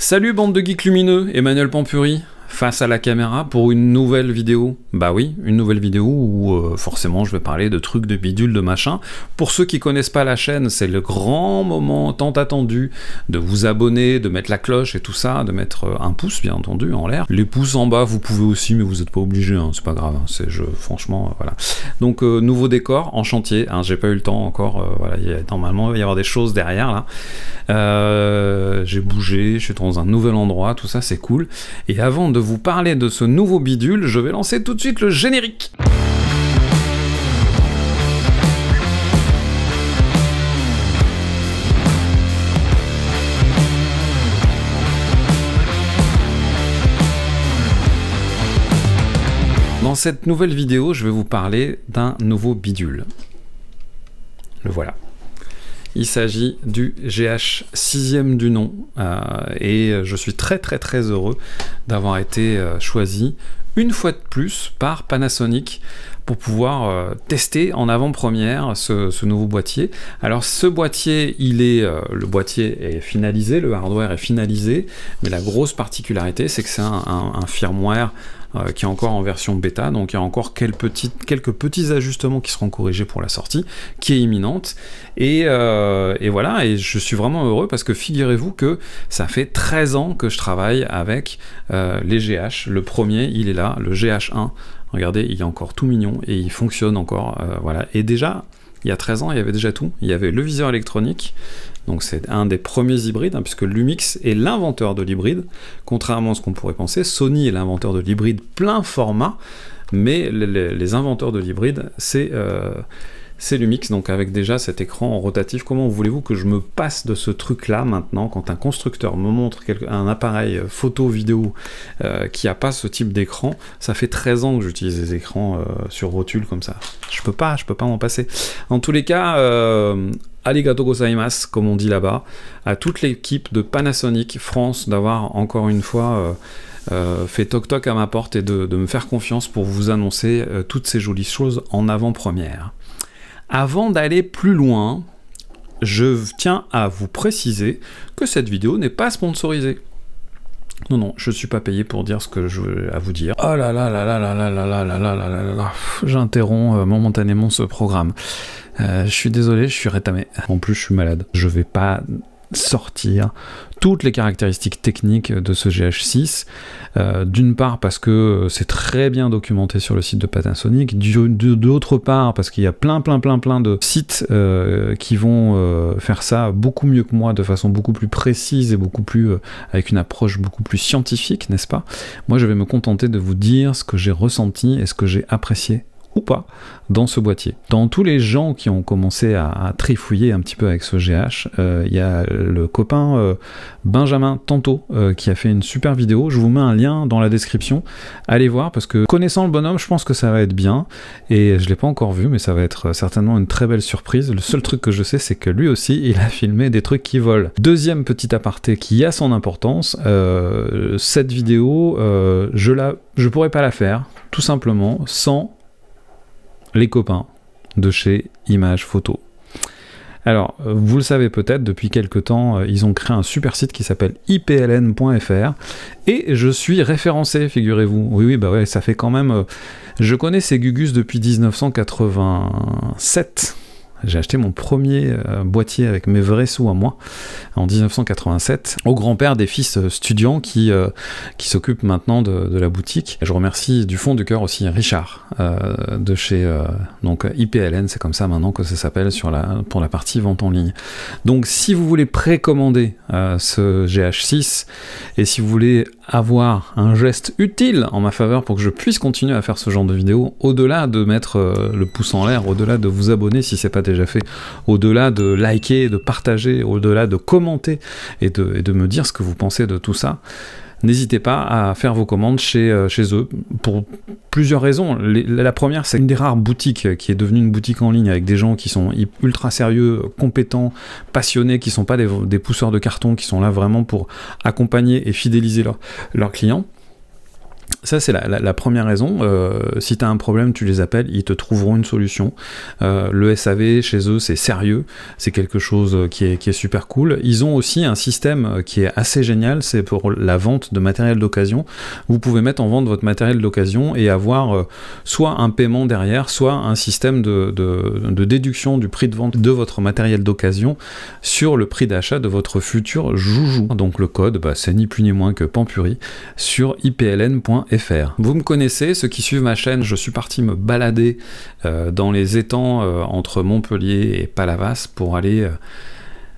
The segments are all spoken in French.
Salut bande de geeks lumineux, Emmanuel Pampuri, face à la caméra pour une nouvelle vidéo. Bah oui, une nouvelle vidéo où forcément je vais parler de trucs, de bidules, de machin. Pour ceux qui connaissent pas la chaîne, c'est le grand moment tant attendu de vous abonner, de mettre la cloche et tout ça, de mettre un pouce bien entendu en l'air. Les pouces en bas vous pouvez aussi, mais vous n'êtes pas obligés, hein, c'est pas grave, hein, franchement voilà. Donc nouveau décor en chantier, hein, j'ai pas eu le temps encore, voilà, normalement il va y avoir des choses derrière là. J'ai bougé, je suis dans un nouvel endroit, tout ça c'est cool. Et avant de vous parler de ce nouveau bidule, je vais lancer tout de suite le générique. Dans cette nouvelle vidéo, je vais vous parler d'un nouveau bidule. Le voilà. Il s'agit du GH 6e du nom et je suis très heureux d'avoir été choisi une fois de plus par Panasonic pour pouvoir tester en avant-première ce nouveau boîtier. Alors ce boîtier, le boîtier est finalisé, le hardware est finalisé, mais la grosse particularité c'est que c'est un firmware qui est encore en version bêta, donc il y a encore quelques petits ajustements qui seront corrigés pour la sortie, qui est imminente, et voilà, et je suis vraiment heureux parce que figurez-vous que ça fait 13 ans que je travaille avec les GH, le premier il est là, le GH1, regardez, il est encore tout mignon, et il fonctionne encore, voilà, et déjà, il y a 13 ans, il y avait déjà tout, il y avait le viseur électronique, donc c'est un des premiers hybrides, hein, puisque Lumix est l'inventeur de l'hybride, contrairement à ce qu'on pourrait penser. Sony est l'inventeur de l'hybride plein format, mais les inventeurs de l'hybride, c'est Lumix, donc avec déjà cet écran rotatif. Comment voulez-vous que je me passe de ce truc-là maintenant, quand un constructeur me montre un appareil photo, vidéo qui n'a pas ce type d'écran? Ça fait 13 ans que j'utilise des écrans sur rotule comme ça. Je peux pas m'en passer. En tous les cas, arigato gozaimasu, comme on dit là-bas, à toute l'équipe de Panasonic France d'avoir encore une fois fait toc-toc à ma porte et de me faire confiance pour vous annoncer toutes ces jolies choses en avant-première. Avant d'aller plus loin, je tiens à vous préciser que cette vidéo n'est pas sponsorisée. Non, non, je ne suis pas payé pour dire ce que je veux à vous dire. Oh là là là là là là là là là là là là là. J'interromps momentanément ce programme. Je suis désolé, je suis rétamé. En plus, je suis malade. Je vais pas sortir toutes les caractéristiques techniques de ce GH6, d'une part parce que c'est très bien documenté sur le site de Panasonic, d'autre part parce qu'il y a plein de sites qui vont faire ça beaucoup mieux que moi, de façon beaucoup plus précise et beaucoup plus avec une approche beaucoup plus scientifique, n'est-ce pas? Moi je vais me contenter de vous dire ce que j'ai ressenti et ce que j'ai apprécié ou pas dans ce boîtier. Dans tous les gens qui ont commencé à trifouiller un petit peu avec ce GH, il y a le copain Benjamin Tanto qui a fait une super vidéo. Je vous mets un lien dans la description. Allez voir, parce que connaissant le bonhomme, je pense que ça va être bien, et je l'ai pas encore vu, mais ça va être certainement une très belle surprise. Le seul truc que je sais, c'est que lui aussi, il a filmé des trucs qui volent. Deuxième petit aparté qui a son importance, cette vidéo, je pourrais pas la faire, tout simplement, sans les copains de chez Image Photo. Alors, vous le savez peut-être, depuis quelques temps, ils ont créé un super site qui s'appelle ipln.fr, et je suis référencé, figurez-vous. Oui, bah ouais, ça fait quand même... je connais ces Gugus depuis 1987. J'ai acheté mon premier boîtier avec mes vrais sous à moi en 1987 au grand-père des fils Studiant qui s'occupe maintenant de la boutique. Je remercie du fond du cœur aussi Richard de chez donc IPLN, c'est comme ça maintenant que ça s'appelle pour la partie vente en ligne. Donc si vous voulez précommander ce GH6 et si vous voulez avoir un geste utile en ma faveur pour que je puisse continuer à faire ce genre de vidéo, au-delà de mettre le pouce en l'air, au-delà de vous abonner si c'est pas déjà fait, au-delà de liker, de partager, au-delà de commenter et de me dire ce que vous pensez de tout ça, n'hésitez pas à faire vos commandes chez eux pour plusieurs raisons. La première, c'est une des rares boutiques qui est devenue une boutique en ligne avec des gens qui sont ultra sérieux, compétents, passionnés, qui sont pas des pousseurs de carton, qui sont là vraiment pour accompagner et fidéliser leurs clients. Ça, c'est la première raison. Si tu as un problème, tu les appelles, ils te trouveront une solution. Le SAV, chez eux, c'est sérieux. C'est quelque chose qui est super cool. Ils ont aussi un système qui est assez génial. C'est pour la vente de matériel d'occasion. Vous pouvez mettre en vente votre matériel d'occasion et avoir soit un paiement derrière, soit un système de déduction du prix de vente de votre matériel d'occasion sur le prix d'achat de votre futur joujou. Donc le code, c'est ni plus ni moins que Pampuri sur ipln.fr. Vous me connaissez, ceux qui suivent ma chaîne, je suis parti me balader dans les étangs entre Montpellier et Palavas pour aller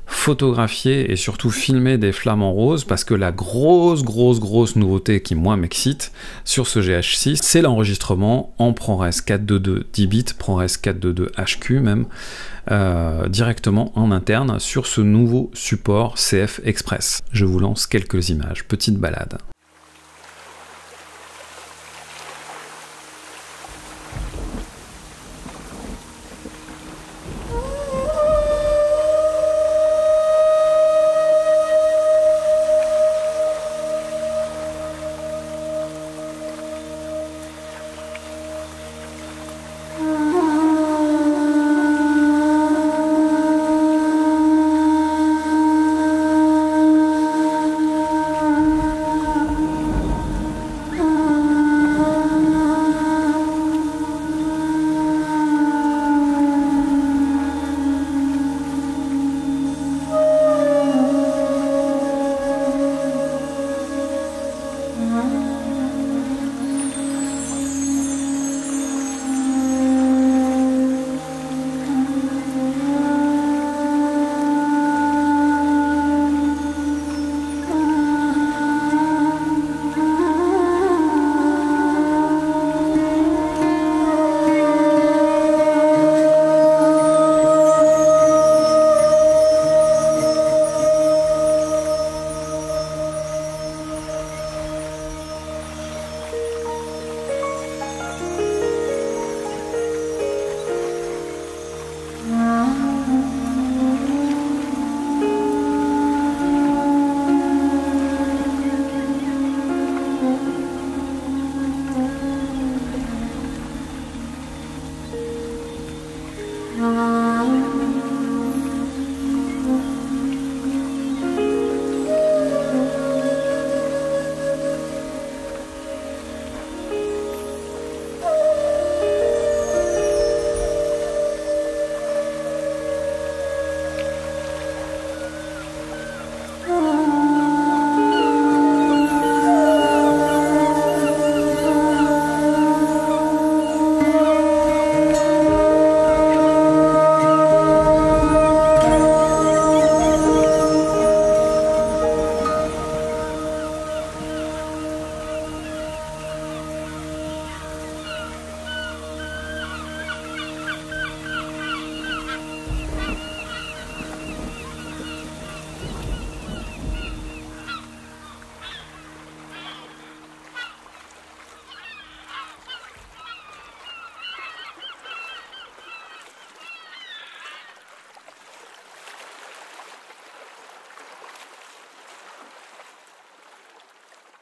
photographier et surtout filmer des flamants roses, parce que la grosse nouveauté qui moi m'excite sur ce GH6, c'est l'enregistrement en ProRes 422 10 bits, ProRes 422 HQ même, directement en interne sur ce nouveau support CF Express. Je vous lance quelques images, petite balade.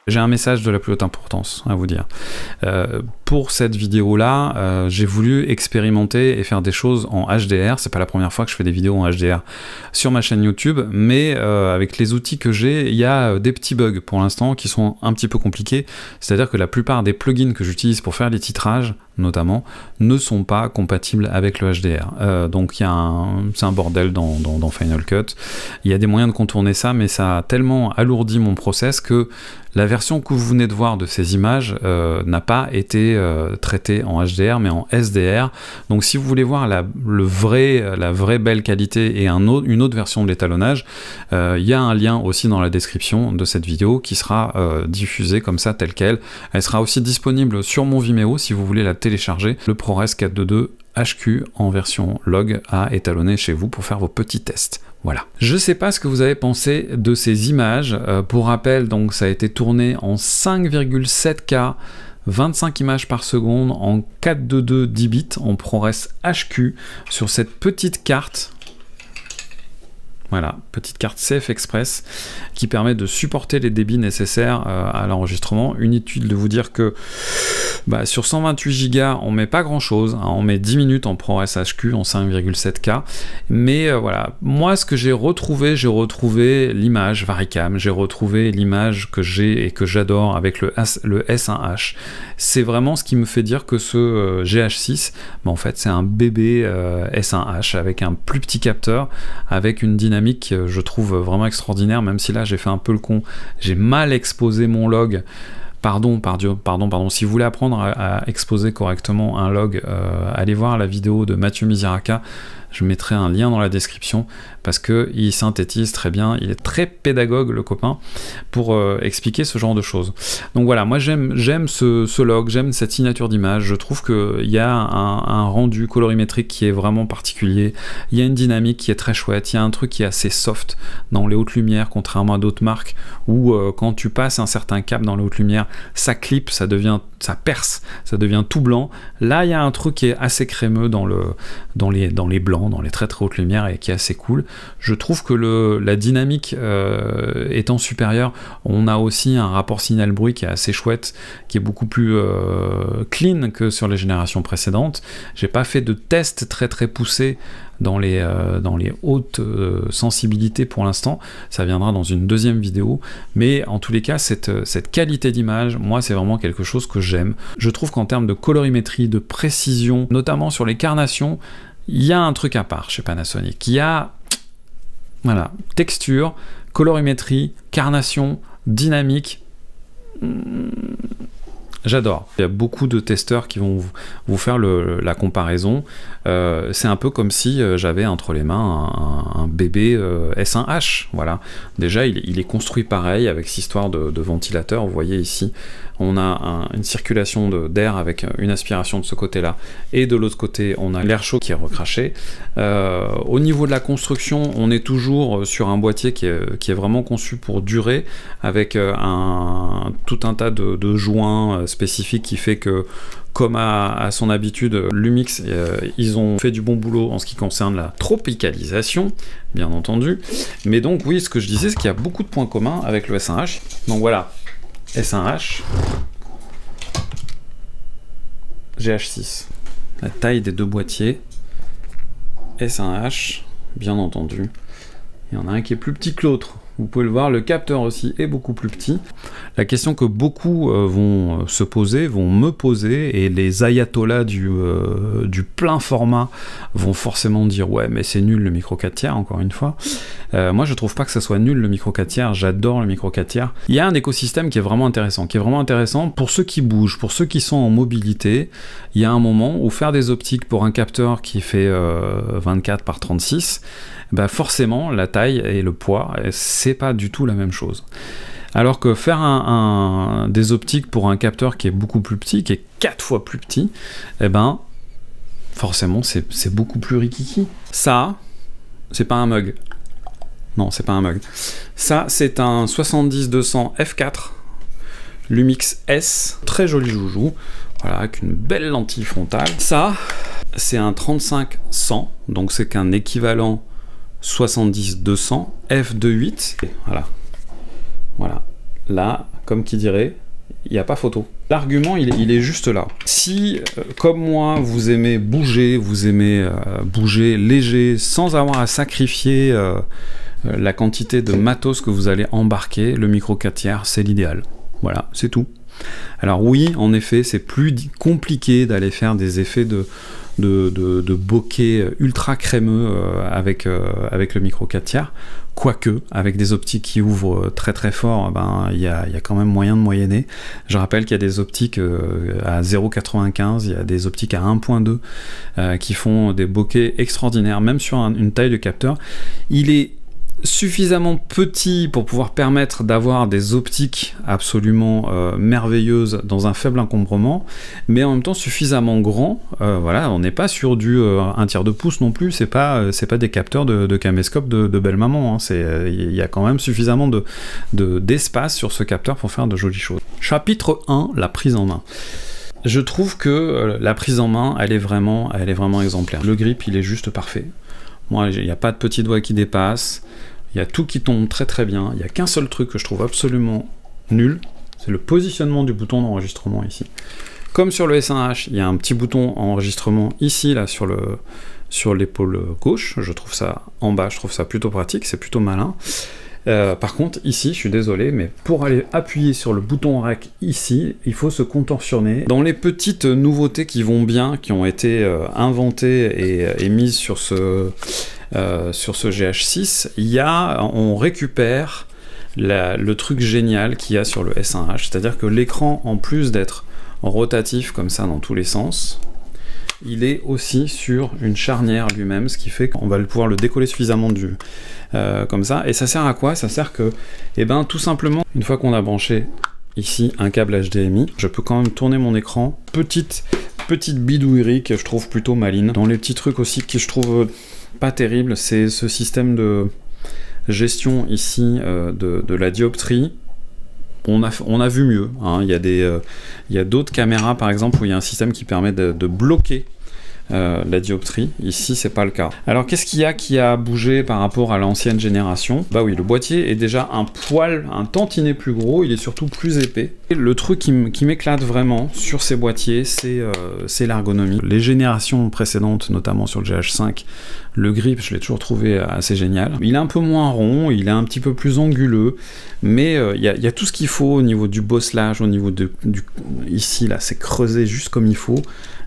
J'ai un message de la plus haute importance à vous dire. Pour cette vidéo-là, j'ai voulu expérimenter et faire des choses en HDR. C'est pas la première fois que je fais des vidéos en HDR sur ma chaîne YouTube, mais avec les outils que j'ai, il y a des petits bugs pour l'instant qui sont un petit peu compliqués. C'est-à-dire que la plupart des plugins que j'utilise pour faire les titrages, notamment, ne sont pas compatibles avec le HDR. Donc c'est un bordel dans Final Cut. Il y a des moyens de contourner ça, mais ça a tellement alourdi mon process que la version que vous venez de voir de ces images n'a pas été traitée en HDR, mais en SDR. Donc si vous voulez voir la vraie belle qualité et une autre version de l'étalonnage, il y a un lien aussi dans la description de cette vidéo qui sera diffusée comme ça, telle quelle. Elle sera aussi disponible sur mon Vimeo si vous voulez la télécharger, le ProRes 422 HQ en version log à étalonner chez vous pour faire vos petits tests. Voilà. Je sais pas ce que vous avez pensé de ces images. Pour rappel, donc ça a été tourné en 5,7K, 25 images par seconde en 422 10 bits en ProRes HQ sur cette petite carte. Voilà, petite carte CF Express qui permet de supporter les débits nécessaires à l'enregistrement. Inutile de vous dire que sur 128 Go, on met pas grand chose, hein, on met 10 minutes en ProRes HQ en 5,7K. Mais voilà, moi ce que j'ai retrouvé l'image Varicam, j'ai retrouvé l'image que j'ai et que j'adore avec le S1H. C'est vraiment ce qui me fait dire que ce GH6, en fait c'est un bébé S1H avec un plus petit capteur, avec une dynamique je trouve vraiment extraordinaire, même si là j'ai fait un peu le con, j'ai mal exposé mon log. Pardon, si vous voulez apprendre à exposer correctement un log, allez voir la vidéo de Mathieu Misiraka, je mettrai un lien dans la description, parce qu'il synthétise très bien, il est très pédagogue le copain, pour expliquer ce genre de choses. Donc voilà, moi j'aime ce log, j'aime cette signature d'image, je trouve qu'il y a un rendu colorimétrique qui est vraiment particulier, il y a une dynamique qui est très chouette, il y a un truc qui est assez soft dans les hautes lumières, contrairement à d'autres marques, où quand tu passes un certain cap dans les hautes lumières, ça clip, ça perce, ça devient tout blanc. Là il y a un truc qui est assez crémeux dans les blancs, dans les très très hautes lumières, et qui est assez cool. Je trouve que la dynamique étant supérieure, on a aussi un rapport signal-bruit qui est assez chouette, qui est beaucoup plus clean que sur les générations précédentes. J'ai pas fait de test très très poussé dans les hautes sensibilités pour l'instant, ça viendra dans une deuxième vidéo, mais en tous les cas cette qualité d'image, moi c'est vraiment quelque chose que j'aime. Je trouve qu'en termes de colorimétrie, de précision, notamment sur les carnations, il y a un truc à part chez Panasonic. Il y a texture, colorimétrie, carnation, dynamique. J'adore. Il y a beaucoup de testeurs qui vont vous faire la comparaison. C'est un peu comme si j'avais entre les mains un bébé S1H. Voilà. Déjà, il est construit pareil, avec cette histoire de ventilateur. Vous voyez ici, on a une circulation d'air avec une aspiration de ce côté-là, et de l'autre côté, on a l'air chaud qui est recraché. Au niveau de la construction, on est toujours sur un boîtier qui est vraiment conçu pour durer, avec tout un tas de joints spécifiques qui fait que, comme à son habitude, Lumix, ils ont fait du bon boulot en ce qui concerne la tropicalisation, bien entendu. Mais donc oui, ce que je disais, c'est qu'il y a beaucoup de points communs avec le S1H. Donc voilà, S1H, GH6, la taille des deux boîtiers, S1H, bien entendu. Il y en a un qui est plus petit que l'autre. Vous pouvez le voir, le capteur aussi est beaucoup plus petit. La question que beaucoup vont se poser, vont me poser, et les ayatollahs du plein format vont forcément dire « Ouais, mais c'est nul le micro 4 tiers, encore une fois ». Moi, je trouve pas que ça soit nul le micro 4 tiers, j'adore le micro 4 tiers. Il y a un écosystème qui est vraiment intéressant, pour ceux qui bougent, pour ceux qui sont en mobilité. Il y a un moment où faire des optiques pour un capteur qui fait 24 par 36, bah forcément la taille et le poids, c'est pas du tout la même chose. Alors que faire des optiques pour un capteur qui est beaucoup plus petit, qui est 4 fois plus petit, eh ben forcément c'est beaucoup plus rikiki. Ça, c'est pas un mug. Non, c'est pas un mug. Ça, c'est un 70-200 f4 Lumix S, très joli joujou, voilà, avec une belle lentille frontale. Ça, c'est un 35-100, donc c'est qu'un équivalent 70-200 f2.8. Voilà. Là, comme qui dirait, il n'y a pas photo. L'argument, il est juste là. Si, comme moi, vous aimez bouger léger, sans avoir à sacrifier la quantité de matos que vous allez embarquer, le micro 4 tiers, c'est l'idéal. Voilà, c'est tout. Alors oui, en effet, c'est plus compliqué d'aller faire des effets de bokeh ultra crémeux avec le micro 4 tiers, quoique avec des optiques qui ouvrent très très fort, ben il y a quand même moyen de moyenner. Je rappelle qu'il y a des optiques à 0,95, il y a des optiques à 1.2 qui font des bokeh extraordinaires, même sur une taille de capteur. Il est suffisamment petit pour pouvoir permettre d'avoir des optiques absolument merveilleuses dans un faible encombrement, mais en même temps suffisamment grand. Voilà, on n'est pas sur du 1/3 de pouce non plus, c'est pas des capteurs de caméscope de belle maman, hein. Il y a quand même suffisamment d'espace sur ce capteur pour faire de jolies choses. Chapitre 1, la prise en main. Je trouve que la prise en main, elle est vraiment exemplaire. Le grip, il est juste parfait. Moi, il n'y a pas de petit doigt qui dépasse. Il y a tout qui tombe très très bien. Il n'y a qu'un seul truc que je trouve absolument nul, c'est le positionnement du bouton d'enregistrement ici. Comme sur le S1H, il y a un petit bouton enregistrement ici, là, sur l'épaule gauche. Je trouve ça en bas, je trouve ça plutôt pratique, c'est plutôt malin. Par contre, ici, je suis désolé, mais pour aller appuyer sur le bouton REC ici, il faut se contorsionner. Dans les petites nouveautés qui vont bien, qui ont été inventées et mises sur ce GH6, on récupère le truc génial qu'il y a sur le S1H, c'est-à-dire que l'écran, en plus d'être rotatif comme ça dans tous les sens, il est aussi sur une charnière lui-même, ce qui fait qu'on va pouvoir le décoller suffisamment comme ça. Et ça sert à quoi? Ça sert que, tout simplement, une fois qu'on a branché ici un câble HDMI, je peux quand même tourner mon écran. Petite bidouillerie que je trouve plutôt maline. Dans les petits trucs aussi que je trouve pas terrible, c'est ce système de gestion ici de la dioptrie. On a vu mieux, hein. Il y a d'autres caméras par exemple où il y a un système qui permet de bloquer la dioptrie. Ici c'est pas le cas. Alors qu'est-ce qu'il y a qui a bougé par rapport à l'ancienne génération? Bah oui, le boîtier est déjà un tantinet plus gros, il est surtout plus épais. Et le truc qui m'éclate vraiment sur ces boîtiers, c'est l'ergonomie. Les générations précédentes, notamment sur le GH5, le grip, je l'ai toujours trouvé assez génial. Il est un peu moins rond, il est un petit peu plus anguleux, mais il y a tout ce qu'il faut au niveau du bosselage, au niveau ici, là, c'est creusé juste comme il faut.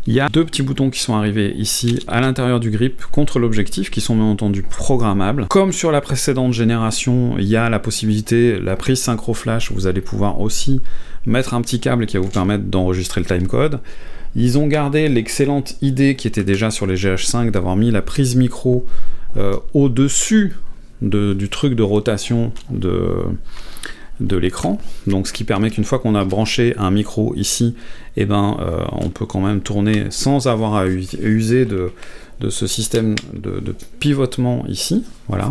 Il y a deux petits boutons qui sont arrivés ici à l'intérieur du grip contre l'objectif qui sont bien entendu programmables. Comme sur la précédente génération, il y a la possibilité, la prise synchro flash, vous allez pouvoir aussi mettre un petit câble qui va vous permettre d'enregistrer le timecode. Ils ont gardé l'excellente idée qui était déjà sur les GH5 d'avoir mis la prise micro au-dessus du truc de rotation de l'écran, donc ce qui permet qu'une fois qu'on a branché un micro ici, on peut quand même tourner sans avoir à user de ce système de pivotement ici, voilà.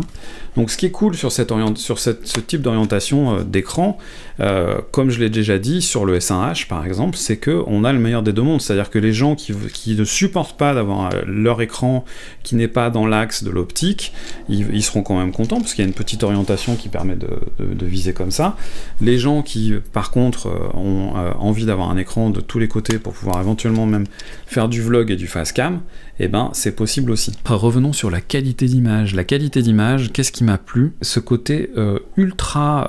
Donc ce qui est cool sur ce type d'orientation d'écran, comme je l'ai déjà dit sur le S1H par exemple, c'est qu'on a le meilleur des deux mondes, c'est-à-dire que les gens qui ne supportent pas d'avoir leur écran qui n'est pas dans l'axe de l'optique, ils seront quand même contents parce qu'il y a une petite orientation qui permet de viser comme ça. Les gens qui par contre ont envie d'avoir un écran de tous les côtés pour pouvoir éventuellement même faire du vlog et du face cam, c'est possible aussi. Revenons sur la qualité d'image. La qualité d'image, qu'est-ce qui m'a plu? Ce côté ultra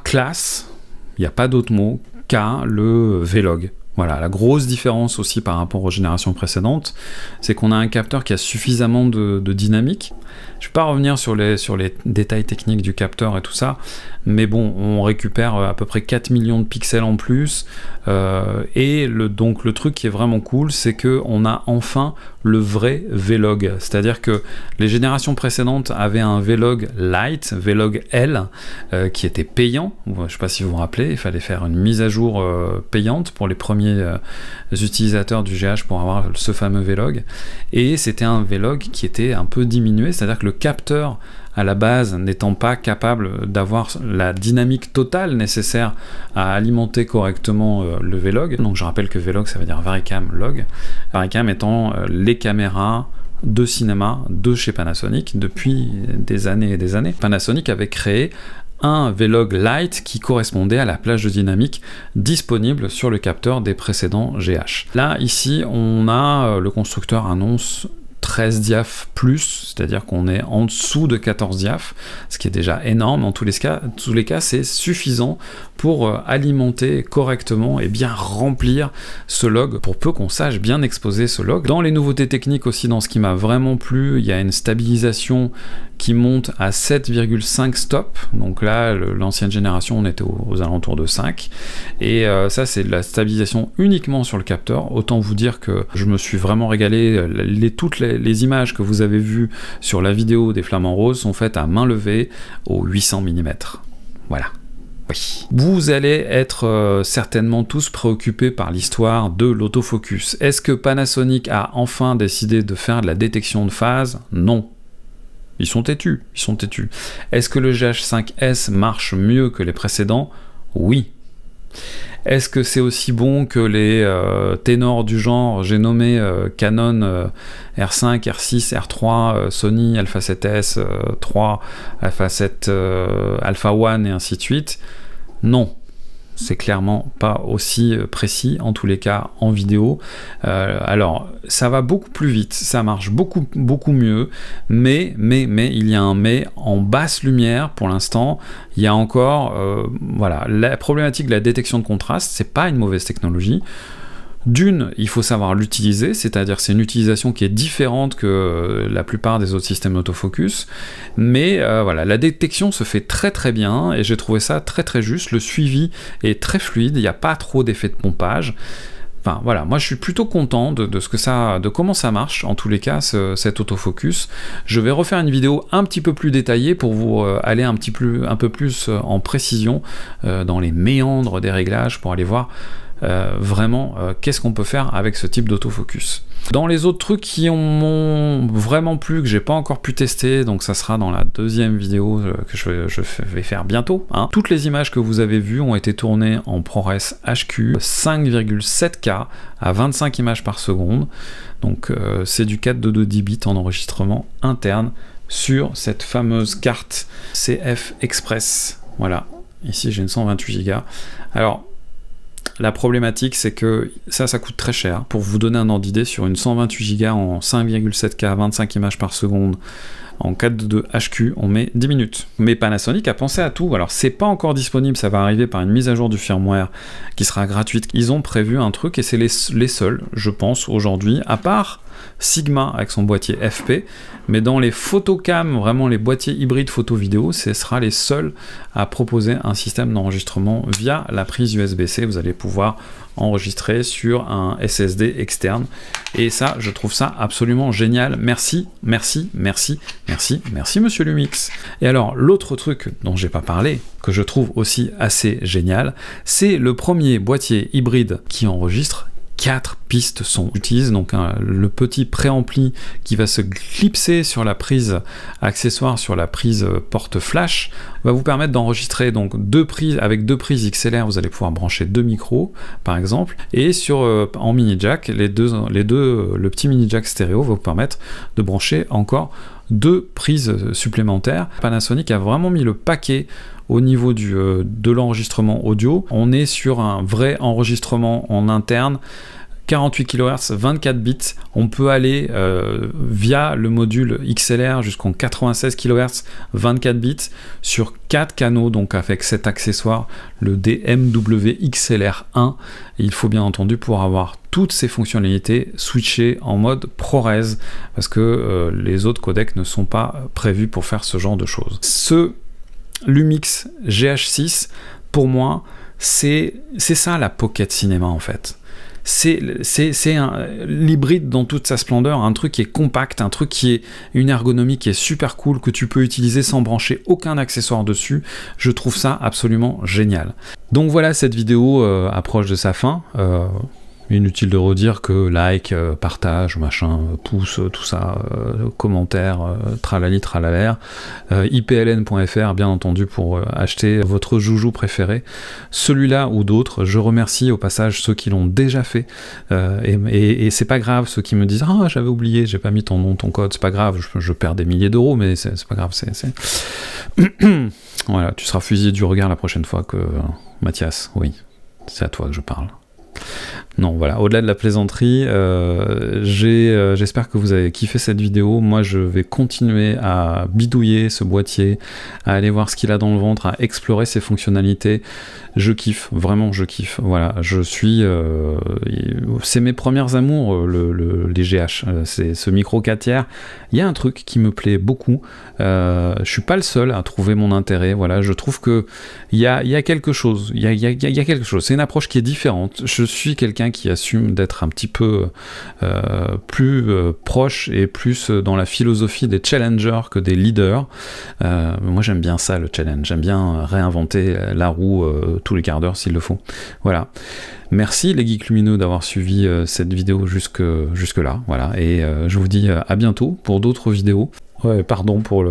classe, il n'y a pas d'autre mot, qu'a le Vlog. Voilà, la grosse différence aussi par rapport aux générations précédentes, c'est qu'on a un capteur qui a suffisamment de dynamique. Je ne vais pas revenir sur les détails techniques du capteur et tout ça, mais bon, on récupère à peu près 4 millions de pixels en plus, donc le truc qui est vraiment cool, c'est qu'on a enfin le vrai Vlog, c'est-à-dire que les générations précédentes avaient un Vlog Lite, Vlog L, qui était payant. Je ne sais pas si vous vous rappelez, il fallait faire une mise à jour payante pour les premiers utilisateurs du GH pour avoir ce fameux Vlog, et c'était un Vlog qui était un peu diminué, c'est-à-dire que le capteur à la base n'étant pas capable d'avoir la dynamique totale nécessaire à alimenter correctement le Vlog. Donc je rappelle que Vlog ça veut dire Varicam Log, Varicam étant les caméras de cinéma de chez Panasonic depuis des années et des années. Panasonic avait créé un Vlog Lite qui correspondait à la plage de dynamique disponible sur le capteur des précédents GH. Là, ici, on a le constructeur annonce 13 diaph plus, c'est-à-dire qu'on est en dessous de 14 diaph, ce qui est déjà énorme. En tous les cas, c'est suffisant pour alimenter correctement et bien remplir ce log, pour peu qu'on sache bien exposer ce log. Dans les nouveautés techniques aussi, dans ce qui m'a vraiment plu, il y a une stabilisation qui monte à 7,5 stops, donc là l'ancienne génération on était aux alentours de 5, et ça c'est de la stabilisation uniquement sur le capteur. Autant vous dire que je me suis vraiment régalé. Toutes les images que vous avez vues sur la vidéo des Flamants Roses sont faites à main levée au 800 mm. Voilà. Oui. Vous allez être certainement tous préoccupés par l'histoire de l'autofocus. Est-ce que Panasonic a enfin décidé de faire de la détection de phase? Non. Ils sont têtus, ils sont têtus. Est-ce que le GH5S marche mieux que les précédents? Oui. Est-ce que c'est aussi bon que les ténors du genre, j'ai nommé Canon R5, R6, R3, Sony Alpha 7S, 3, Alpha 7, Alpha 1 et ainsi de suite? Non. C'est clairement pas aussi précis, en tous les cas en vidéo. Alors, ça va beaucoup plus vite, ça marche beaucoup mieux, mais, il y a un mais, en basse lumière, pour l'instant, il y a encore, voilà, la problématique de la détection de contraste, c'est pas une mauvaise technologie. D'une, il faut savoir l'utiliser, c'est-à-dire c'est une utilisation qui est différente que la plupart des autres systèmes d'autofocus, mais voilà, la détection se fait très bien, et j'ai trouvé ça très juste, le suivi est très fluide, il n'y a pas trop d'effet de pompage. Enfin voilà, moi je suis plutôt content de comment ça marche, en tous les cas, cet autofocus. Je vais refaire une vidéo un petit peu plus détaillée pour vous aller un peu plus en précision dans les méandres des réglages, pour aller voir vraiment qu'est-ce qu'on peut faire avec ce type d'autofocus. Dans les autres trucs qui m'ont vraiment plu, que j'ai pas encore pu tester, donc ça sera dans la deuxième vidéo que je vais faire bientôt, hein. Toutes les images que vous avez vues ont été tournées en ProRes HQ 5,7K à 25 images par seconde, donc c'est du 422 10 bits en enregistrement interne sur cette fameuse carte CF Express. Voilà, ici j'ai une 128 Go. Alors la problématique, c'est que ça coûte très cher. Pour vous donner un ordre d'idée, sur une 128 Go en 5,7K à 25 images par seconde en 422 HQ, on met 10 minutes. Mais Panasonic a pensé à tout. Alors c'est pas encore disponible, ça va arriver par une mise à jour du firmware qui sera gratuite. Ils ont prévu un truc et c'est les seuls, je pense, aujourd'hui, à part Sigma avec son boîtier FP, mais dans les photocams, vraiment les boîtiers hybrides photo-vidéo, ce sera les seuls à proposer un système d'enregistrement via la prise USB-C. Vous allez pouvoir enregistrer sur un SSD externe, et ça, je trouve ça absolument génial. Merci monsieur Lumix. Et alors, l'autre truc dont j'ai pas parlé, que je trouve aussi assez génial, c'est le premier boîtier hybride qui enregistre 4 pistes son. J'utilise donc le petit préampli qui va se clipser sur la prise accessoire, sur la prise porte flash, va vous permettre d'enregistrer donc avec deux prises XLR. Vous allez pouvoir brancher 2 micros par exemple, et en mini jack, le petit mini jack stéréo va vous permettre de brancher encore 2 prises supplémentaires. Panasonic a vraiment mis le paquet au niveau de l'enregistrement audio. On est sur un vrai enregistrement en interne, 48 kHz, 24 bits. On peut aller via le module XLR jusqu'en 96 kHz, 24 bits, sur 4 canaux, donc avec cet accessoire, le DMW XLR1. Il faut bien entendu pouvoir avoir toutes ces fonctionnalités switchées en mode ProRes, parce que les autres codecs ne sont pas prévus pour faire ce genre de choses. Ce Lumix GH6, pour moi, c'est ça la Pocket Cinéma en fait. C'est l'hybride dans toute sa splendeur, un truc qui est compact, un truc qui est une ergonomie qui est super cool, que tu peux utiliser sans brancher aucun accessoire dessus. Je trouve ça absolument génial. Donc voilà, cette vidéo approche de sa fin. Inutile de redire que like, partage, machin, pouce, tout ça, commentaire, tralali, tralaler, ipln.fr bien entendu pour acheter votre joujou préféré, celui-là ou d'autres. Je remercie au passage ceux qui l'ont déjà fait, et c'est pas grave ceux qui me disent « Ah, j'avais oublié, j'ai pas mis ton nom, ton code », c'est pas grave, je perds des milliers d'euros, mais c'est pas grave, Voilà, tu seras fusillé du regard la prochaine fois que... Mathias, oui, c'est à toi que je parle. Non, voilà, au-delà de la plaisanterie, j'espère que vous avez kiffé cette vidéo. Moi, je vais continuer à bidouiller ce boîtier, à aller voir ce qu'il a dans le ventre, à explorer ses fonctionnalités. Je kiffe, vraiment, je kiffe. Voilà, je suis... c'est mes premières amours, les GH. C'est ce micro 4 tiers. Il y a un truc qui me plaît beaucoup. Je suis pas le seul à trouver mon intérêt. Voilà, je trouve que il y a quelque chose. Il y a quelque chose. C'est une approche qui est différente. Je suis quelqu'un qui assume d'être un petit peu plus proche et plus dans la philosophie des challengers que des leaders. Moi, j'aime bien ça, le challenge. J'aime bien réinventer la roue tous les quarts d'heure s'il le faut. Voilà. Merci les geeks lumineux d'avoir suivi cette vidéo jusque là. Voilà. Et je vous dis à bientôt pour d'autres vidéos. Ouais, pardon pour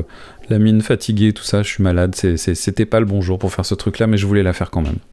la mine fatiguée, tout ça, je suis malade. C'était pas le bon jour pour faire ce truc-là, mais je voulais la faire quand même.